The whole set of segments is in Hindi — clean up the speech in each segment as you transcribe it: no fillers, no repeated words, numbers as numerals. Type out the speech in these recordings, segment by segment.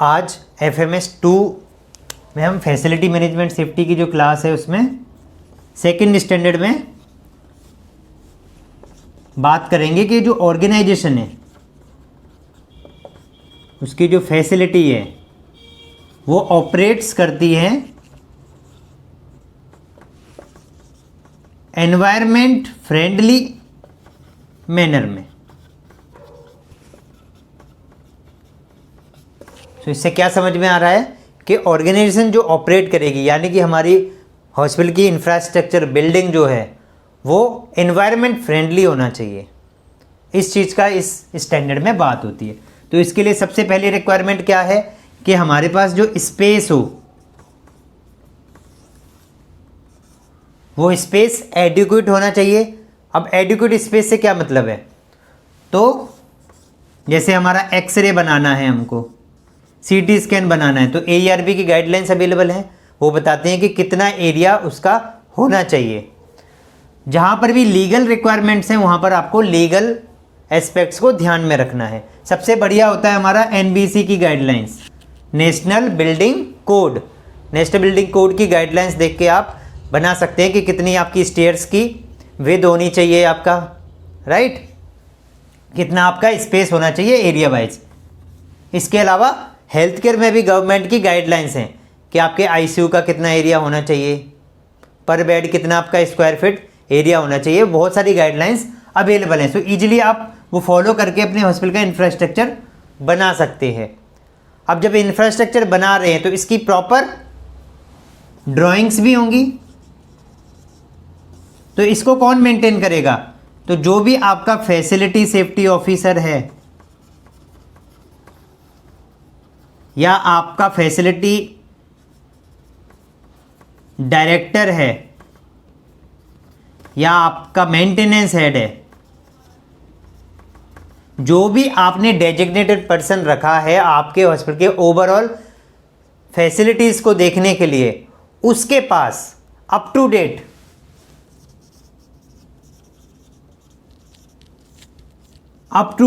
आज FMS 2 में हम फैसिलिटी मैनेजमेंट सेफ्टी की जो क्लास है उसमें सेकंड स्टैंडर्ड में बात करेंगे कि जो ऑर्गेनाइजेशन है उसकी जो फैसिलिटी है वो ऑपरेट्स करती है एनवायरनमेंट फ्रेंडली मैनर में। तो इससे क्या समझ में आ रहा है कि ऑर्गेनाइजेशन जो ऑपरेट करेगी यानी कि हमारी हॉस्पिटल की इंफ्रास्ट्रक्चर बिल्डिंग जो है वो एनवायरनमेंट फ्रेंडली होना चाहिए। इस चीज़ का इस स्टैंडर्ड में बात होती है। तो इसके लिए सबसे पहली रिक्वायरमेंट क्या है कि हमारे पास जो स्पेस हो वो स्पेस एडिक्वेट होना चाहिए। अब एडिक्वेट स्पेस से क्या मतलब है, तो जैसे हमारा एक्सरे बनाना है, हमको CT स्कैन बनाना है, तो AERB की गाइडलाइंस अवेलेबल हैं। वो बताते हैं कि कितना एरिया उसका होना चाहिए। जहाँ पर भी लीगल रिक्वायरमेंट्स हैं वहाँ पर आपको लीगल एस्पेक्ट्स को ध्यान में रखना है। सबसे बढ़िया होता है हमारा NBC की guidelines, national building code. National building code की गाइडलाइंस देख के आप बना सकते हैं कि कितनी आपकी स्टेयर्स की विड्थ होनी चाहिए आपका, राइट, कितना आपका स्पेस होना चाहिए एरिया वाइज। इसके अलावा हेल्थ केयर में भी गवर्नमेंट की गाइडलाइंस हैं कि आपके ICU का कितना एरिया होना चाहिए, पर बेड कितना आपका स्क्वायर फीट एरिया होना चाहिए। बहुत सारी गाइडलाइंस अवेलेबल हैं। सो ईजिली आप वो फॉलो करके अपने हॉस्पिटल का इंफ्रास्ट्रक्चर बना सकते हैं। अब जब इंफ्रास्ट्रक्चर बना रहे हैं तो इसकी प्रॉपर ड्राइंग्स भी होंगी। तो इसको कौन मेंटेन करेगा, तो जो भी आपका फैसिलिटी सेफ्टी ऑफिसर है या आपका फैसिलिटी डायरेक्टर है या आपका मेंटेनेंस हेड है, जो भी आपने डेजिग्नेटेड पर्सन रखा है आपके हॉस्पिटल के ओवरऑल फैसिलिटीज को देखने के लिए, उसके पास अप टू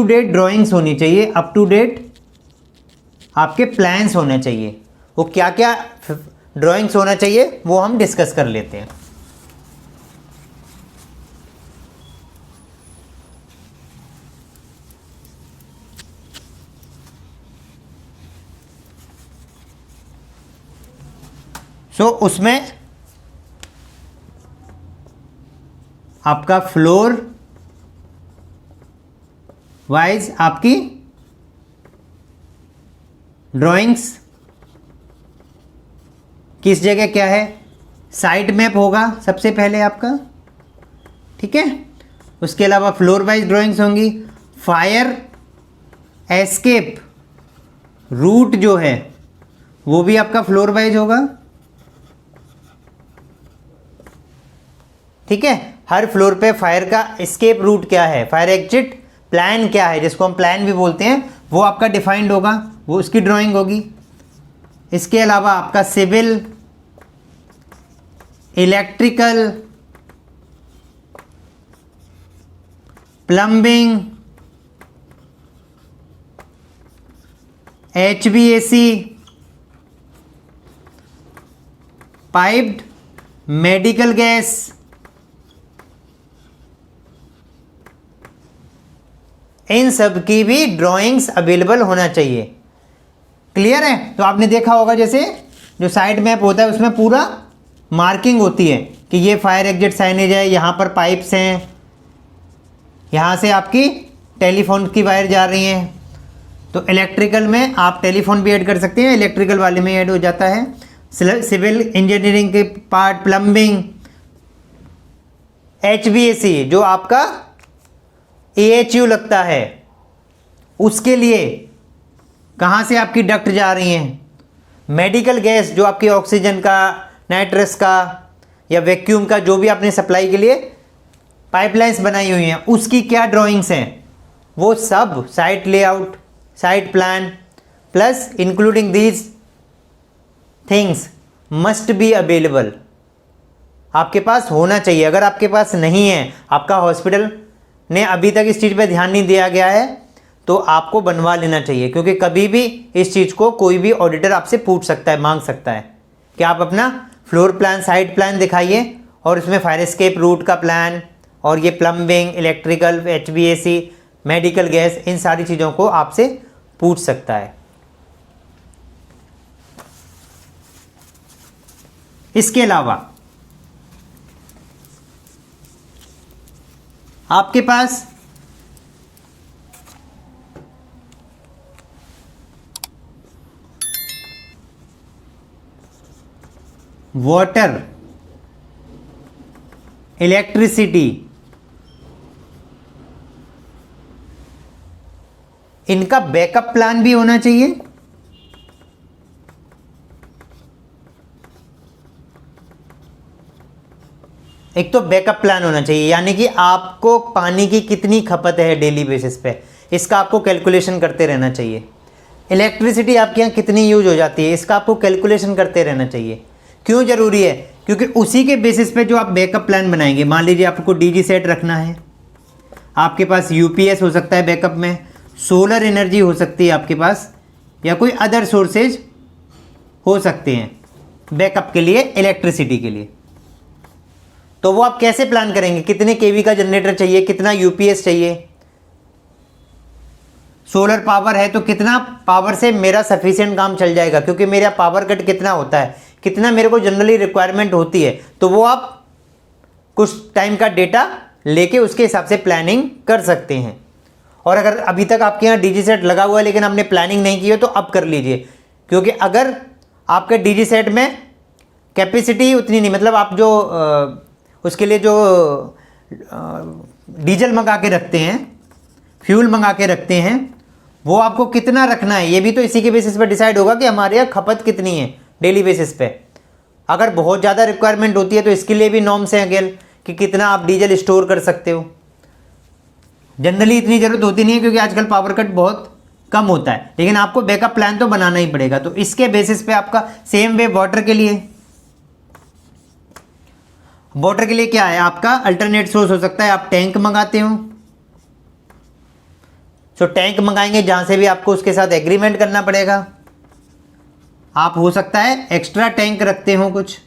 डेट ड्राइंग्स होनी चाहिए, अप टू डेट आपके प्लान्स होने चाहिए। वो क्या क्या ड्राइंग्स होना चाहिए वो हम डिस्कस कर लेते हैं। उसमें आपका फ्लोर वाइज आपकी ड्राइंग्स किस जगह क्या है, साइट मैप होगा सबसे पहले आपका, ठीक है। उसके अलावा फ्लोर वाइज ड्राइंग्स होंगी। फायर एस्केप रूट जो है वो भी आपका फ्लोर वाइज होगा, ठीक है। हर फ्लोर पे फायर का एस्केप रूट क्या है, फायर एग्जिट प्लान क्या है, जिसको हम प्लान भी बोलते हैं, वो आपका डिफाइंड होगा, वो उसकी ड्राइंग होगी। इसके अलावा आपका civil, electrical, plumbing, HVAC, piped medical gas, इन सब की भी ड्राइंग्स अवेलेबल होना चाहिए। क्लियर है। तो आपने देखा होगा जैसे जो साइड मैप होता है उसमें पूरा मार्किंग होती है कि ये फायर एग्जिट साइनेज है, यहाँ पर पाइप्स हैं, यहाँ से आपकी टेलीफोन की वायर जा रही हैं। तो इलेक्ट्रिकल में आप टेलीफोन भी ऐड कर सकते हैं, इलेक्ट्रिकल वाले में ऐड हो जाता है। सिविल इंजीनियरिंग के पार्ट, प्लम्बिंग, HVAC जो आपका AHU लगता है, उसके लिए कहाँ से आपकी डक्ट जा रही हैं। मेडिकल गैस जो आपकी ऑक्सीजन का, नाइट्रस का या वैक्यूम का जो भी आपने सप्लाई के लिए पाइपलाइंस बनाई हुई हैं, उसकी क्या ड्राइंग्स हैं, वो सब site layout, site plan plus including these things must be available, आपके पास होना चाहिए। अगर आपके पास नहीं है, आपका हॉस्पिटल ने अभी तक इस चीज़ पे ध्यान नहीं दिया गया है, तो आपको बनवा लेना चाहिए, क्योंकि कभी भी इस चीज़ को कोई भी ऑडिटर आपसे पूछ सकता है, मांग सकता है कि आप अपना फ्लोर प्लान, साइट प्लान दिखाइए और उसमें फायर एस्केप रूट का प्लान और ये plumbing, electrical, HVAC, medical gas, इन सारी चीज़ों को आपसे पूछ सकता है। इसके अलावा आपके पास वाटर, इलेक्ट्रिसिटी, इनका बैकअप प्लान भी होना चाहिए। एक तो बैकअप प्लान होना चाहिए, यानी कि आपको पानी की कितनी खपत है डेली बेसिस पे, इसका आपको कैलकुलेशन करते रहना चाहिए। इलेक्ट्रिसिटी आपके यहाँ कितनी यूज हो जाती है, इसका आपको कैलकुलेशन करते रहना चाहिए। क्यों ज़रूरी है? क्योंकि उसी के बेसिस पे जो आप बैकअप प्लान बनाएंगे, मान लीजिए आपको DG सेट रखना है, आपके पास UPS हो सकता है बैकअप में, सोलर एनर्जी हो सकती है आपके पास, या कोई अदर सोर्सेज हो सकते हैं बैकअप के लिए, इलेक्ट्रिसिटी के लिए। तो वो आप कैसे प्लान करेंगे? कितने केवी का जनरेटर चाहिए, कितना UPS चाहिए, सोलर पावर है तो कितना पावर से मेरा सफिशिएंट काम चल जाएगा, क्योंकि मेरा पावर कट कितना होता है, कितना मेरे को जनरली रिक्वायरमेंट होती है, तो वो आप कुछ टाइम का डेटा लेके उसके हिसाब से प्लानिंग कर सकते हैं। और अगर अभी तक आपके यहाँ DG सेट लगा हुआ है लेकिन आपने प्लानिंग नहीं की है तो अब कर लीजिए, क्योंकि अगर आपके DG सेट में कैपेसिटी उतनी नहीं, मतलब आप जो उसके लिए जो डीजल मंगा के रखते हैं, फ्यूल मंगा के रखते हैं, वो आपको कितना रखना है ये भी तो इसी के बेसिस पर डिसाइड होगा कि हमारे यहाँ खपत कितनी है डेली बेसिस पे। अगर बहुत ज़्यादा रिक्वायरमेंट होती है तो इसके लिए भी नॉर्म्स हैं अगेन कि कितना आप डीजल स्टोर कर सकते हो। जनरली इतनी ज़रूरत होती नहीं है क्योंकि आजकल पावर कट बहुत कम होता है, लेकिन आपको बैकअप प्लान तो बनाना ही पड़ेगा। तो इसके बेसिस पे आपका सेम वे वाटर के लिए, वाटर के लिए क्या है, आपका अल्टरनेट सोर्स हो सकता है, आप टैंक मंगाते हो, तो टैंक मंगाएंगे जहां से भी आपको उसके साथ एग्रीमेंट करना पड़ेगा। आप हो सकता है एक्स्ट्रा टैंक रखते हो कुछ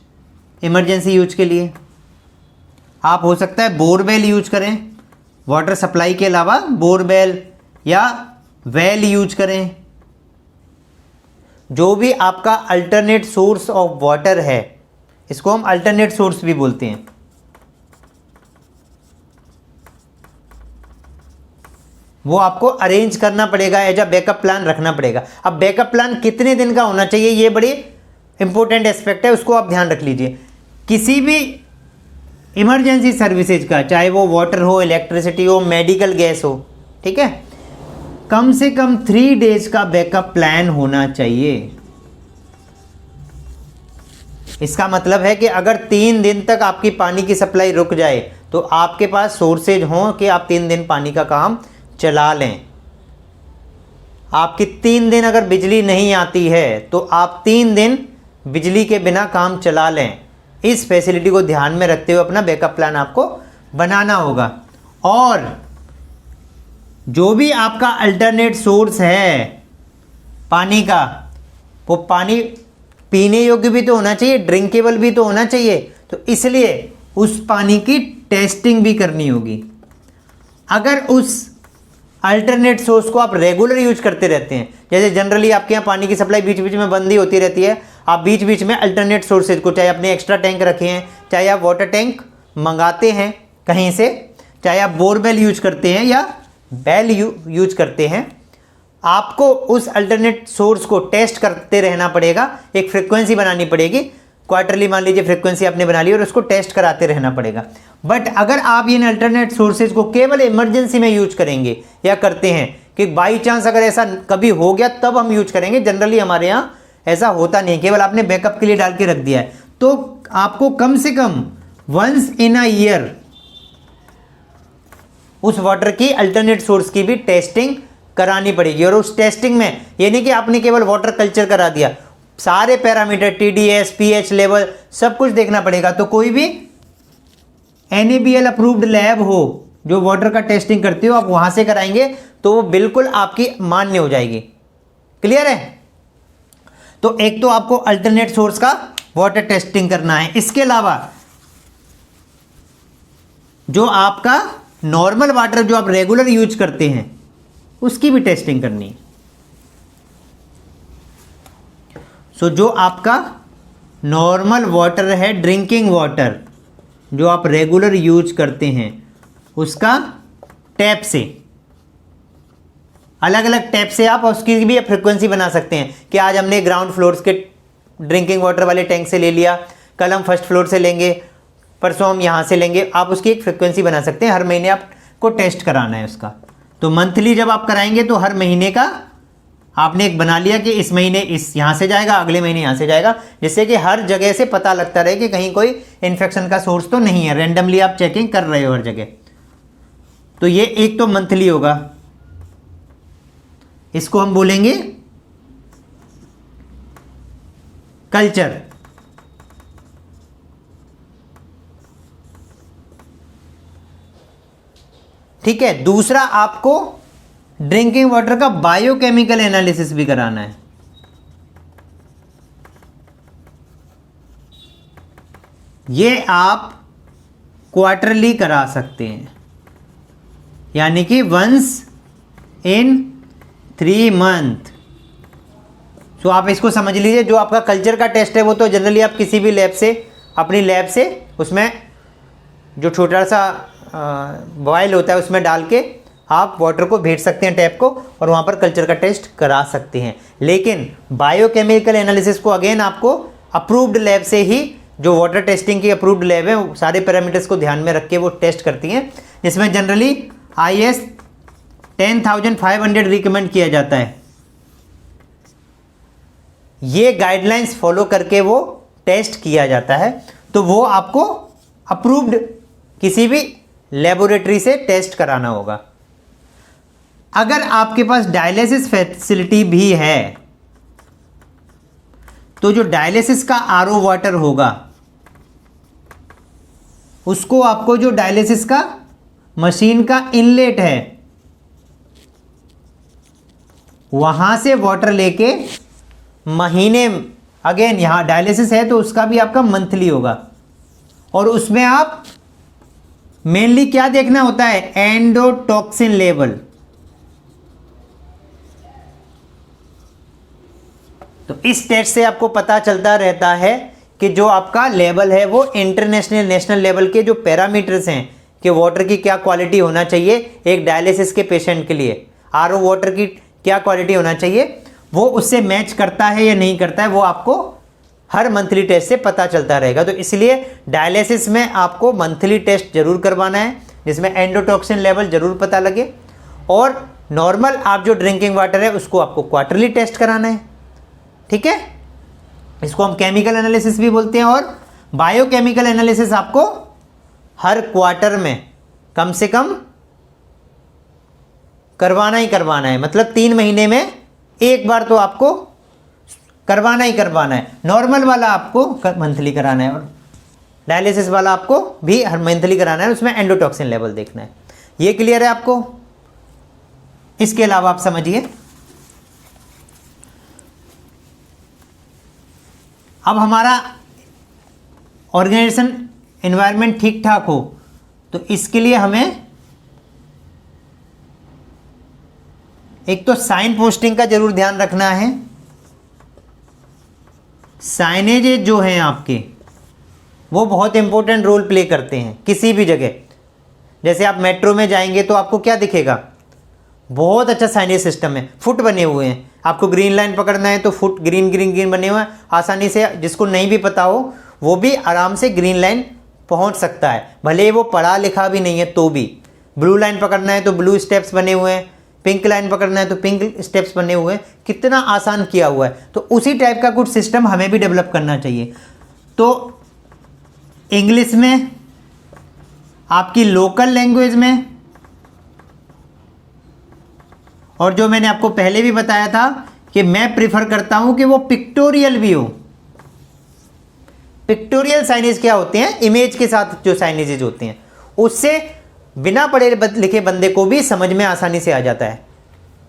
इमरजेंसी यूज के लिए, आप हो सकता है बोरवेल यूज करें, वाटर सप्लाई के अलावा बोरवेल या वेल यूज करें। जो भी आपका अल्टरनेट सोर्स ऑफ वाटर है, इसको हम अल्टरनेट सोर्स भी बोलते हैं, वो आपको अरेंज करना पड़ेगा, एज अ बैकअप प्लान रखना पड़ेगा। अब बैकअप प्लान कितने दिन का होना चाहिए, ये बड़ी इंपॉर्टेंट एस्पेक्ट है, उसको आप ध्यान रख लीजिए। किसी भी इमरजेंसी सर्विसेज का, चाहे वो वाटर हो, इलेक्ट्रिसिटी हो, मेडिकल गैस हो, ठीक है, कम से कम 3 डेज का बैकअप प्लान होना चाहिए। इसका मतलब है कि अगर 3 दिन तक आपकी पानी की सप्लाई रुक जाए तो आपके पास सोर्सेज हों कि आप 3 दिन पानी का काम चला लें। आपकी 3 दिन अगर बिजली नहीं आती है तो आप 3 दिन बिजली के बिना काम चला लें। इस फैसिलिटी को ध्यान में रखते हुए अपना बैकअप प्लान आपको बनाना होगा। और जो भी आपका अल्टरनेट सोर्स है पानी का, वो पानी पीने योग्य भी तो होना चाहिए, ड्रिंकेबल भी तो होना चाहिए। तो इसलिए उस पानी की टेस्टिंग भी करनी होगी। अगर उस अल्टरनेट सोर्स को आप रेगुलर यूज करते रहते हैं, जैसे जनरली आपके यहाँ पानी की सप्लाई बीच बीच में बंद ही होती रहती है, आप बीच बीच में अल्टरनेट सोर्सेज को, चाहे अपने एक्स्ट्रा टैंक रखे हैं, चाहे आप वाटर टैंक मंगाते हैं कहीं से, चाहे आप बोरवेल यूज करते हैं या वेल यूज करते हैं, आपको उस अल्टरनेट सोर्स को टेस्ट करते रहना पड़ेगा। एक फ्रिक्वेंसी बनानी पड़ेगी, क्वार्टरली मान लीजिए फ्रिक्वेंसी आपने बना ली और उसको टेस्ट कराते रहना पड़ेगा। बट अगर आप इन अल्टरनेट सोर्सेज को केवल इमरजेंसी में यूज करेंगे या करते हैं कि बाई चांस अगर ऐसा कभी हो गया तब हम यूज करेंगे, जनरली हमारे यहाँ ऐसा होता नहीं, केवल आपने बैकअप के लिए डाल के रख दिया है, तो आपको कम से कम वंस इन अ ईयर उस वाटर की अल्टरनेट सोर्स की भी टेस्टिंग करानी पड़ेगी। और उस टेस्टिंग में ये नहीं कि आपने केवल वाटर कल्चर करा दिया, सारे पैरामीटर TDS, pH लेवल सब कुछ देखना पड़ेगा। तो कोई भी NABL अप्रूव्ड लैब हो जो वाटर का टेस्टिंग करते हो आप वहां से कराएंगे तो वो बिल्कुल आपकी मान्य हो जाएगी। क्लियर है? तो एक तो आपको अल्टरनेट सोर्स का वाटर टेस्टिंग करना है, इसके अलावा जो आपका नॉर्मल वाटर जो आप रेगुलर यूज करते हैं उसकी भी टेस्टिंग करनी है। सो जो आपका नॉर्मल वाटर है, ड्रिंकिंग वाटर जो आप रेगुलर यूज करते हैं, उसका टैप से, अलग अलग टैप से आप उसकी भी फ्रिक्वेंसी बना सकते हैं कि आज हमने ग्राउंड फ्लोर्स के ड्रिंकिंग वाटर वाले टैंक से ले लिया, कल हम फर्स्ट फ्लोर से लेंगे, परसों हम यहाँ से लेंगे। आप उसकी एक फ्रिक्वेंसी बना सकते हैं, हर महीने आपको टेस्ट कराना है उसका। तो मंथली जब आप कराएंगे तो हर महीने का आपने एक बना लिया कि इस महीने इस यहाँ से जाएगा, अगले महीने यहाँ से जाएगा, जिससे कि हर जगह से पता लगता रहे कि कहीं कोई इन्फेक्शन का सोर्स तो नहीं है। रैंडमली आप चेकिंग कर रहे हो हर जगह। तो ये एक तो मंथली होगा, इसको हम बोलेंगे कल्चर। ठीक है। दूसरा आपको ड्रिंकिंग वाटर का बायोकेमिकल एनालिसिस भी कराना है। ये आप क्वार्टरली करा सकते हैं, यानी कि वंस इन 3 मंथ। तो आप इसको समझ लीजिए, जो आपका कल्चर का टेस्ट है वो तो जनरली आप किसी भी लैब से, अपनी लैब से उसमें जो छोटा सा बॉयल होता है उसमें डाल के आप वाटर को भेज सकते हैं टैप को, और वहाँ पर कल्चर का टेस्ट करा सकते हैं। लेकिन बायोकेमिकल एनालिसिस को अगेन आपको अप्रूव्ड लैब से ही, जो वाटर टेस्टिंग की अप्रूव्ड लैब है, वो सारे पैरामीटर्स को ध्यान में रख के वो टेस्ट करती हैं, जिसमें जनरली IS 10500 रिकमेंड किया जाता है। ये गाइडलाइंस फॉलो करके वो टेस्ट किया जाता है। तो वो आपको अप्रूव्ड किसी भी लेबोरेटरी से टेस्ट कराना होगा। अगर आपके पास डायलिसिस फैसिलिटी भी है तो जो डायलिसिस का RO वाटर होगा उसको आपको, जो डायलिसिस का मशीन का इनलेट है, वहां से वाटर लेके महीने, अगेन यहां डायलिसिस है तो उसका भी आपका मंथली होगा, और उसमें आप मेनली क्या देखना होता है, एंडोटॉक्सिन लेवल। तो इस टेस्ट से आपको पता चलता रहता है कि जो आपका लेवल है वो इंटरनेशनल, नेशनल लेवल के जो पैरामीटर्स हैं कि वाटर की क्या क्वालिटी होना चाहिए एक डायलिसिस के पेशेंट के लिए, RO वाटर की क्या क्वालिटी होना चाहिए, वो उससे मैच करता है या नहीं करता है, वो आपको हर मंथली टेस्ट से पता चलता रहेगा। तो इसलिए डायलिसिस में आपको मंथली टेस्ट जरूर करवाना है, जिसमें एंडोटॉक्सिन लेवल जरूर पता लगे, और नॉर्मल आप जो ड्रिंकिंग वाटर है उसको आपको क्वार्टरली टेस्ट कराना है। ठीक है, इसको हम केमिकल एनालिसिस भी बोलते हैं, और बायोकेमिकल एनालिसिस आपको हर क्वार्टर में कम से कम करवाना ही करवाना है। मतलब 3 महीने में एक बार तो आपको करवाना ही करवाना है। नॉर्मल वाला आपको मंथली कराना है, और डायलिसिस वाला आपको भी हर मंथली कराना है, उसमें एंडोटॉक्सिन लेवल देखना है। ये क्लियर है आपको? इसके अलावा आप समझिए, अब हमारा ऑर्गेनाइजेशन एनवायरनमेंट ठीक ठाक हो तो इसके लिए हमें एक तो साइन पोस्टिंग का जरूर ध्यान रखना है। साइनेज जो हैं आपके वो बहुत इंपॉर्टेंट रोल प्ले करते हैं किसी भी जगह। जैसे आप मेट्रो में जाएंगे तो आपको क्या दिखेगा, बहुत अच्छा साइनेज सिस्टम है, फुट बने हुए हैं। आपको ग्रीन लाइन पकड़ना है तो फुट ग्रीन ग्रीन ग्रीन बने हुए हैं, आसानी से जिसको नहीं भी पता हो वो भी आराम से ग्रीन लाइन पहुंच सकता है, भले वो पढ़ा लिखा भी नहीं है तो भी। ब्लू लाइन पकड़ना है तो ब्लू स्टेप्स बने हुए हैं, पिंक लाइन पकड़ना है तो पिंक स्टेप्स बने हुए हैं, कितना आसान किया हुआ है। तो उसी टाइप का कुछ सिस्टम हमें भी डेवलप करना चाहिए। तो इंग्लिश में, आपकी लोकल लैंग्वेज में, और जो मैंने आपको पहले भी बताया था कि मैं प्रिफर करता हूं कि वो पिक्टोरियल भी हो। पिक्टोरियल साइनेज क्या होते हैं, इमेज के साथ जो साइनेजेज होते हैं, उससे बिना पढ़े लिखे बंदे को भी समझ में आसानी से आ जाता है।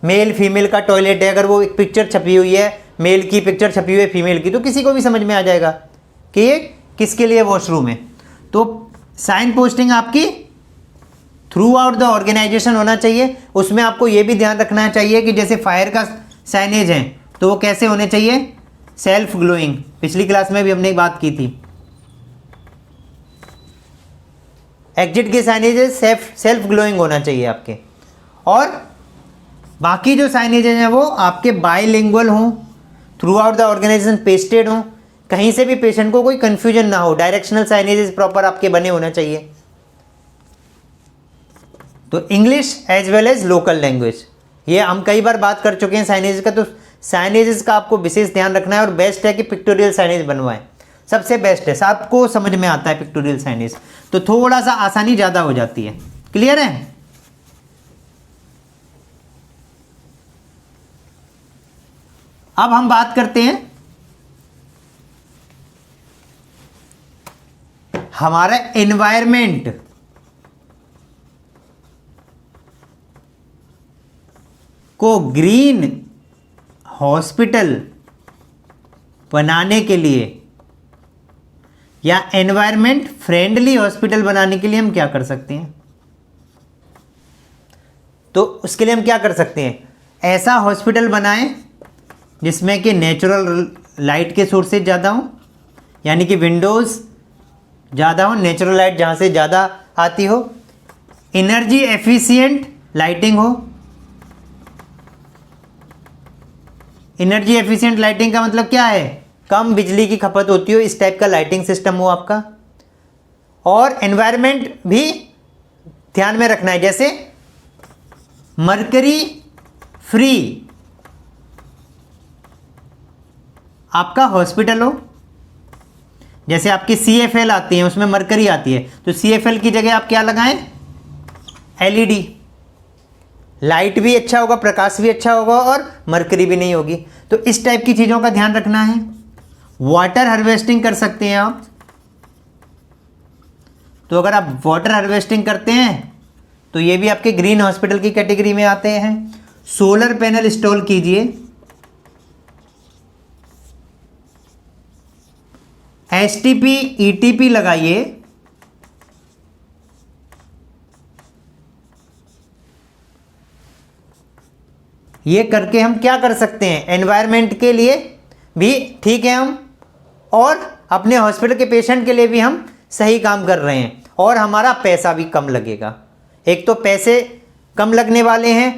मेल फीमेल का टॉयलेट है, अगर वो एक पिक्चर छपी हुई है, मेल की पिक्चर छपी हुई है फीमेल की, तो किसी को भी समझ में आ जाएगा कि ये किसके लिए वॉशरूम है। तो साइन पोस्टिंग आपकी थ्रू आउट द ऑर्गेनाइजेशन होना चाहिए। उसमें आपको ये भी ध्यान रखना चाहिए कि जैसे फायर का साइनेज है तो वो कैसे होने चाहिए, सेल्फ ग्लोइंग। पिछली क्लास में भी हमने एक बात की थी। एग्जिट के साइनेजेस सेल्फ ग्लोइंग होना चाहिए आपके, और बाकी जो साइनेजेस हैं वो आपके बाइलिंगुअल हों, throughout the organisation pasted हों, कहीं से भी पेशेंट को कोई कंफ्यूजन ना हो। डायरेक्शनल साइनेजेस प्रॉपर आपके बने होना चाहिए। तो English as well as local language, ये हम कई बार बात कर चुके हैं साइनेजेस का। तो साइनेजेस का आपको विशेष ध्यान रखना है, और बेस्ट है कि पिक्टोरियल साइनेज बनवाएं, सबसे बेस्ट है। सबको समझ में आता है पिक्टोरियल साइनेज, तो थोड़ा सा आसानी ज़्यादा हो जाती है। क्लियर है? अब हम बात करते हैं हमारा एनवायरमेंट को ग्रीन हॉस्पिटल बनाने के लिए या एनवायरमेंट फ्रेंडली हॉस्पिटल बनाने के लिए हम क्या कर सकते हैं। तो उसके लिए हम क्या कर सकते हैं, ऐसा हॉस्पिटल बनाएं जिसमें कि नेचुरल लाइट के सोर्सेज ज़्यादा हों, यानी कि विंडोज़ ज़्यादा हो, नेचुरल लाइट जहाँ से ज़्यादा आती हो, एनर्जी एफिशिएंट लाइटिंग हो। एनर्जी एफिशिएंट लाइटिंग का मतलब क्या है, कम बिजली की खपत होती हो, इस टाइप का लाइटिंग सिस्टम हो आपका। और एनवायरनमेंट भी ध्यान में रखना है, जैसे मरकरी फ्री आपका हॉस्पिटल हो। जैसे आपकी CFL आती है, उसमें मरकरी आती है, तो CFL की जगह आप क्या लगाएं, LED। लाइट भी अच्छा होगा, प्रकाश भी अच्छा होगा, और मरकरी भी नहीं होगी। तो इस टाइप की चीज़ों का ध्यान रखना है। वाटर हार्वेस्टिंग कर सकते हैं आप। तो अगर आप वाटर हार्वेस्टिंग करते हैं तो ये भी आपके ग्रीन हॉस्पिटल की कैटेगरी में आते हैं। सोलर पैनल इंस्टॉल कीजिए। STP ETP लगाइए। ये करके हम क्या कर सकते हैं, एनवायरनमेंट के लिए भी ठीक है हम, और अपने हॉस्पिटल के पेशेंट के लिए भी हम सही काम कर रहे हैं, और हमारा पैसा भी कम लगेगा। एक तो पैसे कम लगने वाले हैं,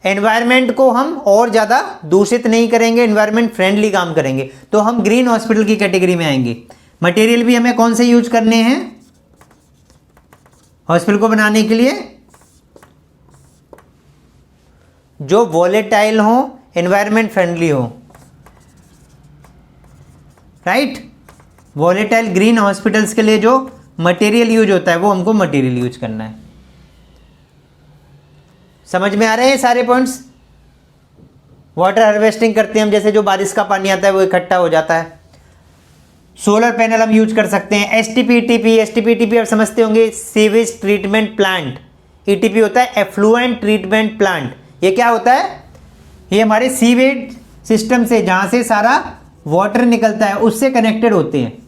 एनवायरनमेंट को हम और ज़्यादा दूषित नहीं करेंगे, एनवायरनमेंट फ्रेंडली काम करेंगे, तो हम ग्रीन हॉस्पिटल की कैटेगरी में आएंगे। मटेरियल भी हमें कौन से यूज करने हैं हॉस्पिटल को बनाने के लिए, जो वॉलेटाइल हो, एनवायरनमेंट फ्रेंडली हो, राइट। वॉलेटाइल ग्रीन हॉस्पिटल्स के लिए जो मटेरियल यूज होता है वो हमको मटेरियल यूज करना है। समझ में आ रहे हैं सारे पॉइंट्स। वाटर हार्वेस्टिंग करते हैं हम, जैसे जो बारिश का पानी आता है वो इकट्ठा हो जाता है। सोलर पैनल हम यूज कर सकते हैं। STP आप समझते होंगे, सीवेज ट्रीटमेंट प्लांट। ETP होता है एफ्लुएंट ट्रीटमेंट प्लांट। ये क्या होता है, ये हमारे सीवेज सिस्टम से, जहाँ से सारा वाटर निकलता है, उससे कनेक्टेड होते हैं।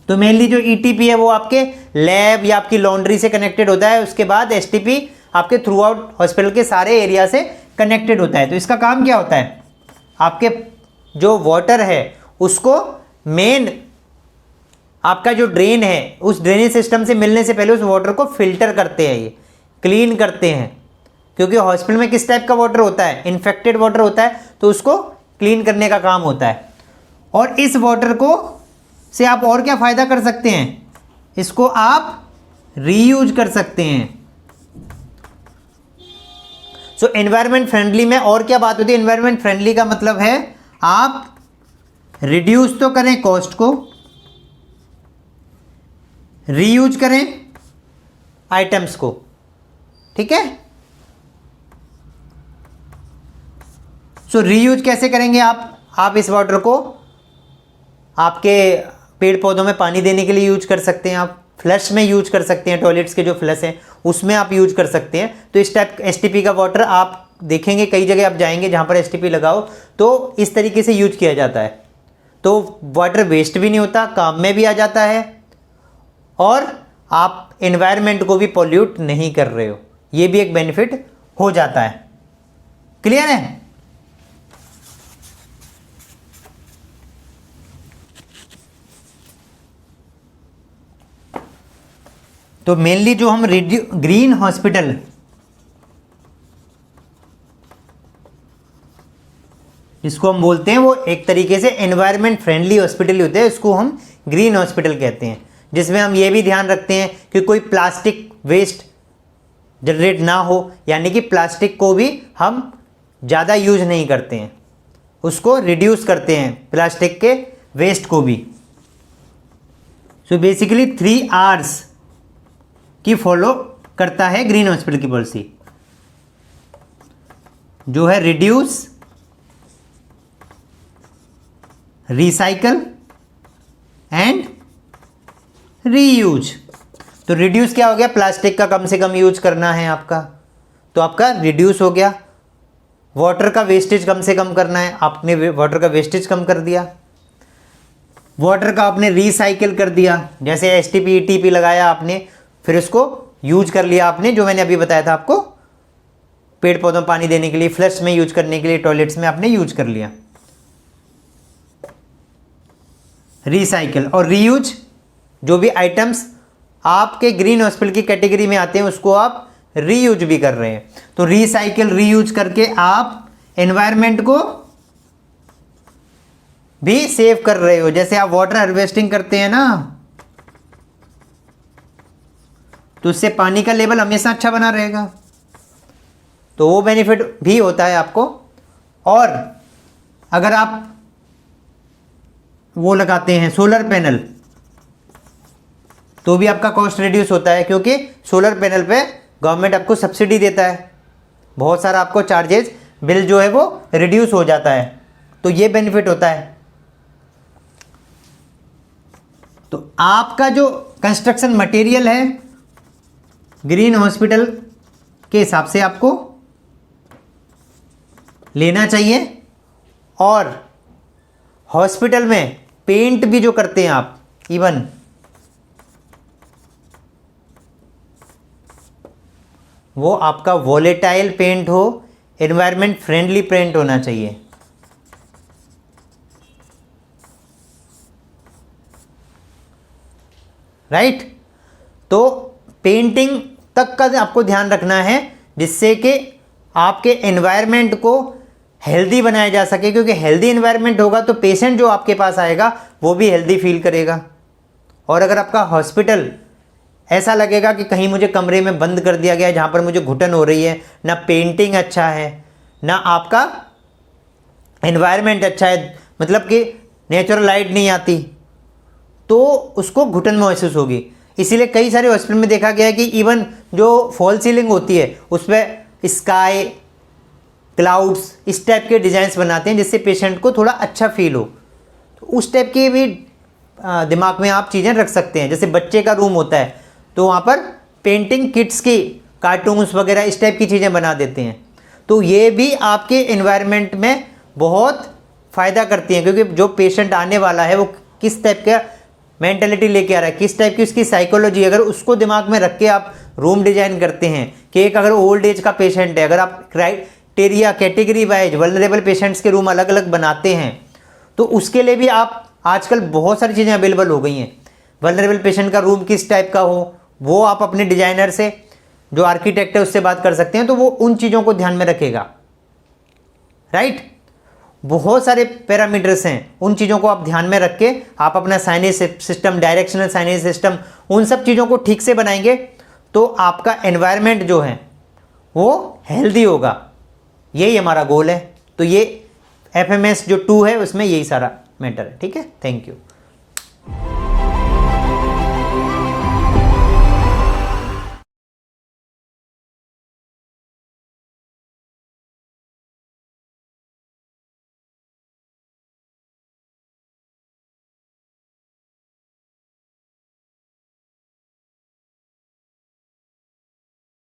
तो मेनली जो ETP है वो आपके लैब या आपकी लॉन्ड्री से कनेक्टेड होता है। उसके बाद STP आपके थ्रू आउट हॉस्पिटल के सारे एरिया से कनेक्टेड होता है। तो इसका काम क्या होता है, आपके जो वाटर है उसको मेन आपका जो ड्रेन है उस ड्रेनेज सिस्टम से मिलने से पहले उस वाटर को फिल्टर करते हैं, ये क्लीन करते हैं। क्योंकि हॉस्पिटल में किस टाइप का वाटर होता है, इन्फेक्टेड वाटर होता है, तो उसको क्लीन करने का काम होता है। और इस वाटर को से आप और क्या फ़ायदा कर सकते हैं, इसको आप रीयूज कर सकते हैं। सो एनवायरनमेंट फ्रेंडली में और क्या बात होती है, एनवायरनमेंट फ्रेंडली का मतलब है आप रिड्यूस तो करें कॉस्ट को, रीयूज करें आइटम्स को, ठीक है। सो रीयूज कैसे करेंगे आप इस वाटर को आपके पेड़ पौधों में पानी देने के लिए यूज कर सकते हैं, आप फ्लश में यूज कर सकते हैं, टॉयलेट्स के जो फ्लश हैं उसमें आप यूज कर सकते हैं। तो इस टाइप एसटीपी का वाटर आप देखेंगे कई जगह आप जाएंगे जहाँ पर एसटीपी लगाओ तो इस तरीके से यूज किया जाता है। तो वाटर वेस्ट भी नहीं होता, काम में भी आ जाता है और आप एनवायरनमेंट को भी पॉल्यूट नहीं कर रहे हो, ये भी एक बेनिफिट हो जाता है। क्लियर है? तो मेनली जो हम ग्रीन हॉस्पिटल जिसको हम बोलते हैं वो एक तरीके से एनवायरनमेंट फ्रेंडली हॉस्पिटल होते हैं, इसको हम ग्रीन हॉस्पिटल कहते हैं, जिसमें हम ये भी ध्यान रखते हैं कि कोई प्लास्टिक वेस्ट जनरेट ना हो, यानी कि प्लास्टिक को भी हम ज़्यादा यूज नहीं करते हैं, उसको रिड्यूस करते हैं प्लास्टिक के वेस्ट को भी। सो बेसिकली 3 Rs की फॉलो करता है ग्रीन हॉस्पिटल की पॉलिसी, जो है रिड्यूस, रिसाइकल एंड रीयूज। तो रिड्यूस क्या हो गया, प्लास्टिक का कम से कम यूज करना है आपका, तो आपका रिड्यूस हो गया। वाटर का वेस्टेज कम से कम करना है, आपने वाटर का वेस्टेज कम कर दिया। वाटर का आपने रिसाइकिल कर दिया, जैसे एसटीपी ईटीपी लगाया आपने, फिर उसको यूज कर लिया आपने, जो मैंने अभी बताया था आपको, पेड़ पौधों में पानी देने के लिए, फ्लश में यूज करने के लिए, टॉयलेट्स में आपने यूज कर लिया। रिसाइकिल और रीयूज, जो भी आइटम्स आपके ग्रीन हॉस्पिटल की कैटेगरी में आते हैं उसको आप रीयूज भी कर रहे हैं। तो रिसाइकिल रीयूज करके आप एनवायरनमेंट को भी सेव कर रहे हो। जैसे आप वाटर हार्वेस्टिंग करते हैं ना, तो उससे पानी का लेवल हमेशा अच्छा बना रहेगा, तो वो बेनिफिट भी होता है आपको। और अगर आप वो लगाते हैं सोलर पैनल, तो भी आपका कॉस्ट रिड्यूस होता है, क्योंकि सोलर पैनल पे गवर्नमेंट आपको सब्सिडी देता है, बहुत सारा आपको चार्जेस बिल जो है वो रिड्यूस हो जाता है, तो ये बेनिफिट होता है। तो आपका जो कंस्ट्रक्शन मटेरियल है ग्रीन हॉस्पिटल के हिसाब से आपको लेना चाहिए। और हॉस्पिटल में पेंट भी जो करते हैं आप, इवन वो आपका वॉलेटाइल पेंट हो, एनवायरनमेंट फ्रेंडली पेंट होना चाहिए। राइट? तो पेंटिंग तक का आपको ध्यान रखना है, जिससे कि आपके एनवायरनमेंट को हेल्दी बनाया जा सके, क्योंकि हेल्दी एनवायरनमेंट होगा तो पेशेंट जो आपके पास आएगा वो भी हेल्दी फील करेगा। और अगर आपका हॉस्पिटल ऐसा लगेगा कि कहीं मुझे कमरे में बंद कर दिया गया है जहाँ पर मुझे घुटन हो रही है, ना पेंटिंग अच्छा है, ना आपका एनवायरनमेंट अच्छा है, मतलब कि नेचुरल लाइट नहीं आती, तो उसको घुटन महसूस होगी। इसीलिए कई सारे हॉस्पिटल में देखा गया है कि इवन जो फॉल सीलिंग होती है उस पर स्काई, क्लाउड्स, इस टाइप के डिज़ाइंस बनाते हैं, जिससे पेशेंट को थोड़ा अच्छा फील हो। तो उस टाइप के भी दिमाग में आप चीज़ें रख सकते हैं। जैसे बच्चे का रूम होता है तो वहाँ पर पेंटिंग किट्स की, कार्टून्स वगैरह इस टाइप की चीज़ें बना देते हैं, तो ये भी आपके एनवायरनमेंट में बहुत फ़ायदा करती हैं, क्योंकि जो पेशेंट आने वाला है वो किस टाइप का मेंटालिटी लेके आ रहा है, किस टाइप की उसकी साइकोलॉजी, अगर उसको दिमाग में रख के आप रूम डिज़ाइन करते हैं कि एक अगर ओल्ड एज का पेशेंट है, अगर आप criteria category wise vulnerable patients के रूम अलग अलग बनाते हैं, तो उसके लिए भी आप आजकल बहुत सारी चीज़ें अवेलेबल हो गई हैं। वल्नरेबल पेशेंट का रूम किस टाइप का हो, वो आप अपने डिज़ाइनर से, जो आर्किटेक्ट है उससे बात कर सकते हैं, तो वो उन चीज़ों को ध्यान में रखेगा। राइट? बहुत सारे पैरामीटर्स हैं, उन चीज़ों को आप ध्यान में रख के आप अपना signage system, directional signage system, उन सब चीज़ों को ठीक से बनाएंगे तो आपका एनवायरनमेंट जो है वो हेल्दी होगा। यही हमारा गोल है। तो ये FMS जो 2 है उसमें यही सारा मैटर है। ठीक है, थैंक यू।